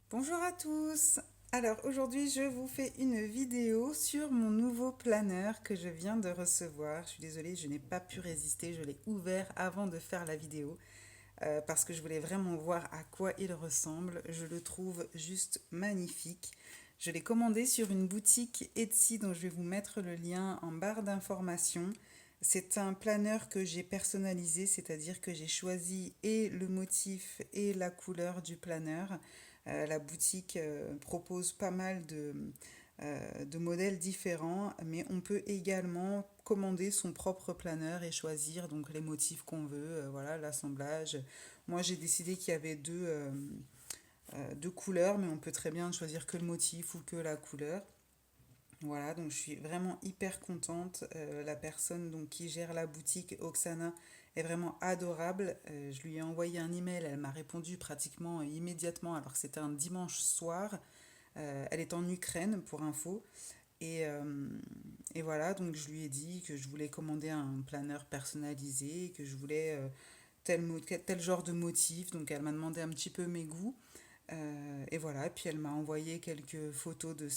Bonjour à tous. Alors aujourd'hui je vous fais une vidéo sur mon nouveau planeur que je viens de recevoir. Je suis désolée, je n'ai pas pu résister, je l'ai ouvert avant de faire la vidéo parce que je voulais vraiment voir à quoi il ressemble. Je le trouve juste magnifique. Je l'ai commandé sur une boutique Etsy dont je vais vous mettre le lien en barre d'informations. C'est un planeur que j'ai personnalisé, c'est-à-dire que j'ai choisi et le motif et la couleur du planeur. La boutique propose pas mal de modèles différents, mais on peut également commander son propre planeur et choisir donc les motifs qu'on veut, voilà, l'assemblage. Moi, j'ai décidé qu'il y avait deux couleurs, mais on peut très bien choisir que le motif ou que la couleur. Voilà, donc je suis vraiment hyper contente. La personne donc, qui gère la boutique, Oksana, est vraiment adorable. Je lui ai envoyé un email, elle m'a répondu pratiquement immédiatement alors que c'était un dimanche soir. Elle est en Ukraine pour info. Et, euh, et voilà, donc je lui ai dit que je voulais commander un planeur personnalisé, que je voulais tel genre de motif. Donc elle m'a demandé un petit peu mes goûts. Et voilà, puis elle m'a envoyé quelques photos de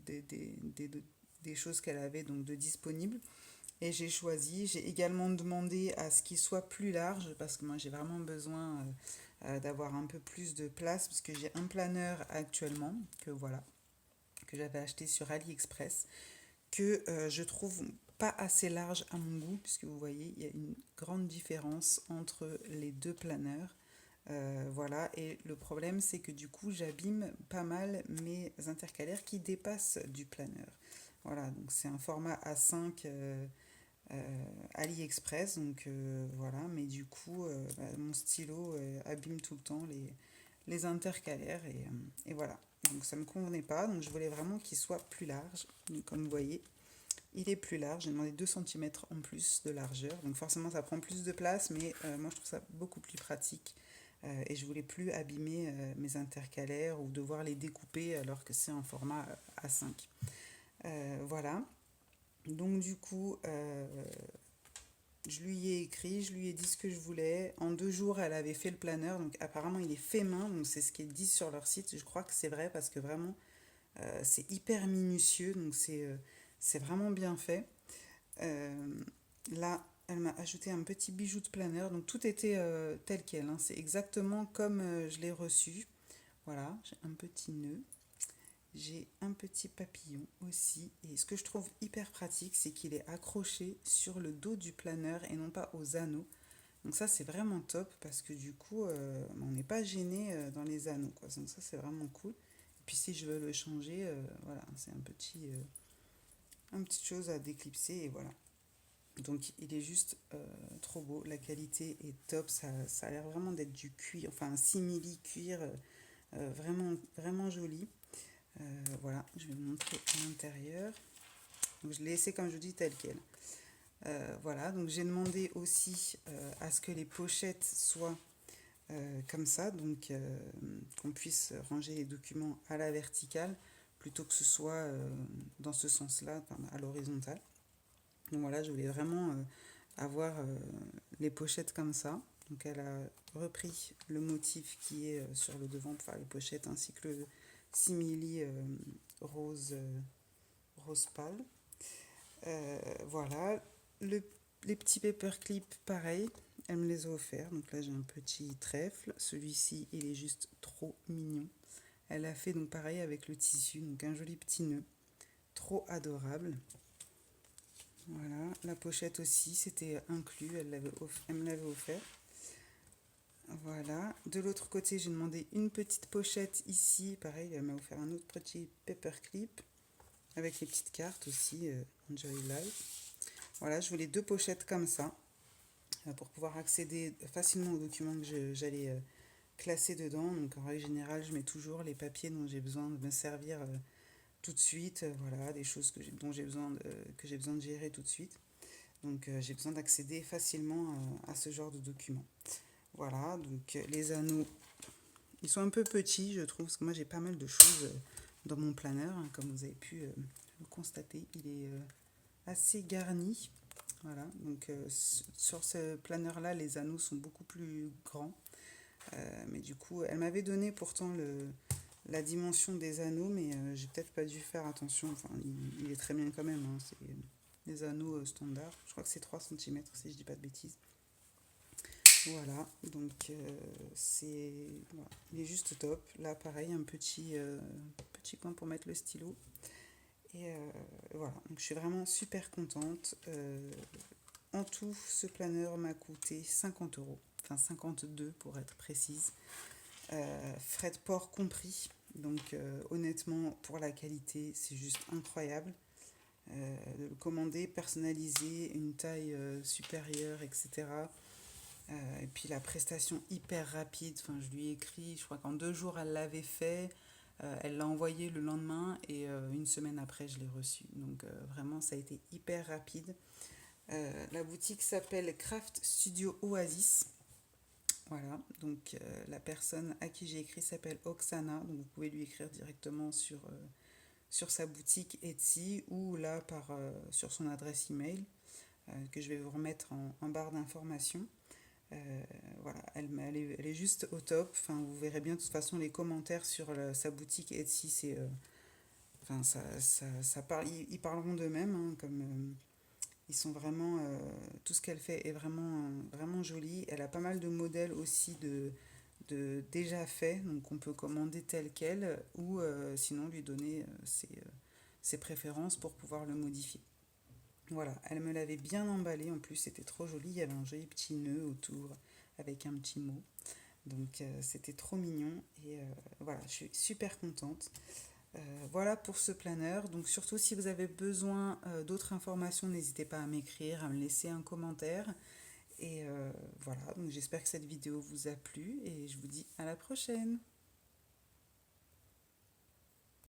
des, des, des, des choses qu'elle avait donc de disponibles. Et j'ai choisi, j'ai également demandé à ce qu'il soit plus large parce que moi j'ai vraiment besoin d'avoir un peu plus de place parce que j'ai un planeur actuellement que voilà, que j'avais acheté sur AliExpress, que je trouve pas assez large à mon goût, puisque vous voyez, il y a une grande différence entre les deux planeurs. Voilà, et le problème c'est que du coup j'abîme pas mal mes intercalaires qui dépassent du planeur. Voilà, donc c'est un format A5 AliExpress, donc voilà, mais du coup mon stylo abîme tout le temps les intercalaires et voilà. Donc ça ne me convenait pas, donc je voulais vraiment qu'il soit plus large. Donc comme vous voyez, il est plus large, j'ai demandé 2 cm en plus de largeur, donc forcément ça prend plus de place, mais moi je trouve ça beaucoup plus pratique. Et je voulais plus abîmer mes intercalaires ou devoir les découper alors que c'est un format A5. Voilà, donc du coup je lui ai écrit, je lui ai dit ce que je voulais. En 2 jours, elle avait fait le planeur, donc apparemment il est fait main, donc c'est ce qu'ils disent sur leur site. Je crois que c'est vrai parce que vraiment c'est hyper minutieux, donc c'est vraiment bien fait. Euh, Là, elle m'a ajouté un petit bijou de planeur, donc tout était tel quel, hein. C'est exactement comme je l'ai reçu. Voilà, j'ai un petit nœud, j'ai un petit papillon aussi. Et ce que je trouve hyper pratique, c'est qu'il est accroché sur le dos du planeur et non pas aux anneaux. Donc ça, c'est vraiment top parce que du coup, on n'est pas gêné dans les anneaux, quoi. Donc ça, c'est vraiment cool. Et puis si je veux le changer, voilà, c'est un petit chose à déclipser et voilà. Donc il est juste trop beau, la qualité est top, ça a l'air vraiment d'être du cuir, enfin un simili cuir, vraiment, vraiment joli. Voilà, je vais vous montrer l'intérieur. Donc je l'ai laissé comme je vous dis tel quel. Voilà, donc j'ai demandé aussi à ce que les pochettes soient comme ça, donc qu'on puisse ranger les documents à la verticale plutôt que ce soit dans ce sens-là, à l'horizontale. Donc voilà, je voulais vraiment avoir les pochettes comme ça. Donc elle a repris le motif qui est sur le devant pour faire les pochettes ainsi que le simili rose, rose pâle. Voilà, le, les petits paperclips, pareil, elle me les a offerts. Donc là, j'ai un petit trèfle. Celui-ci, il est juste trop mignon. Elle a fait donc pareil avec le tissu, donc un joli petit nœud. Trop adorable. Voilà, la pochette aussi, c'était inclus, elle me l'avait offert. Voilà, de l'autre côté, j'ai demandé une petite pochette ici. Pareil, elle m'a offert un autre petit paperclip avec les petites cartes aussi, Enjoy Life. Voilà, je voulais 2 pochettes comme ça pour pouvoir accéder facilement aux documents que j'allais classer dedans. Donc en règle générale, je mets toujours les papiers dont j'ai besoin de me servir tout de suite. Voilà, des choses dont que j'ai besoin de gérer tout de suite. Donc j'ai besoin d'accéder facilement à ce genre de documents. Voilà, donc les anneaux, ils sont un peu petits, je trouve, parce que moi j'ai pas mal de choses dans mon planeur, hein, comme vous avez pu le constater. Il est assez garni. Voilà, donc sur ce planeur-là, les anneaux sont beaucoup plus grands. Mais du coup, elle m'avait donné pourtant la dimension des anneaux, mais j'ai peut-être pas dû faire attention. Enfin, il est très bien quand même, hein. C'est des anneaux standards. Je crois que c'est 3 cm si je dis pas de bêtises. Voilà, donc voilà. Il est juste top. Là, pareil, un petit coin pour mettre le stylo. Et voilà, donc je suis vraiment super contente. En tout, ce planeur m'a coûté 50 euros, enfin 52 pour être précise, frais de port compris. Donc honnêtement, pour la qualité, c'est juste incroyable. De le commander, personnaliser, une taille supérieure, etc. Et puis la prestation hyper rapide, enfin, je lui ai écrit, je crois qu'en 2 jours elle l'avait fait, elle l'a envoyé le lendemain et une semaine après je l'ai reçu. Donc vraiment ça a été hyper rapide. La boutique s'appelle Craft Studio Oasis. Voilà, donc la personne à qui j'ai écrit s'appelle Oksana, donc vous pouvez lui écrire directement sur sa boutique Etsy ou là sur son adresse email que je vais vous remettre en barre d'informations. Voilà, elle est juste au top. Enfin, vous verrez bien de toute façon les commentaires sur sa boutique Etsy, enfin, ça parle, ils parleront d'eux-mêmes, hein, comme ils sont vraiment, tout ce qu'elle fait est vraiment, vraiment joli. Elle a pas mal de modèles aussi de déjà faits, donc on peut commander tel quel ou sinon lui donner ses préférences pour pouvoir le modifier. Voilà, elle me l'avait bien emballé, en plus c'était trop joli, il y avait un joli petit nœud autour avec un petit mot. Donc c'était trop mignon et voilà, je suis super contente. Voilà pour ce planeur. Donc surtout si vous avez besoin d'autres informations, n'hésitez pas à m'écrire, à me laisser un commentaire. Et voilà, donc j'espère que cette vidéo vous a plu et je vous dis à la prochaine.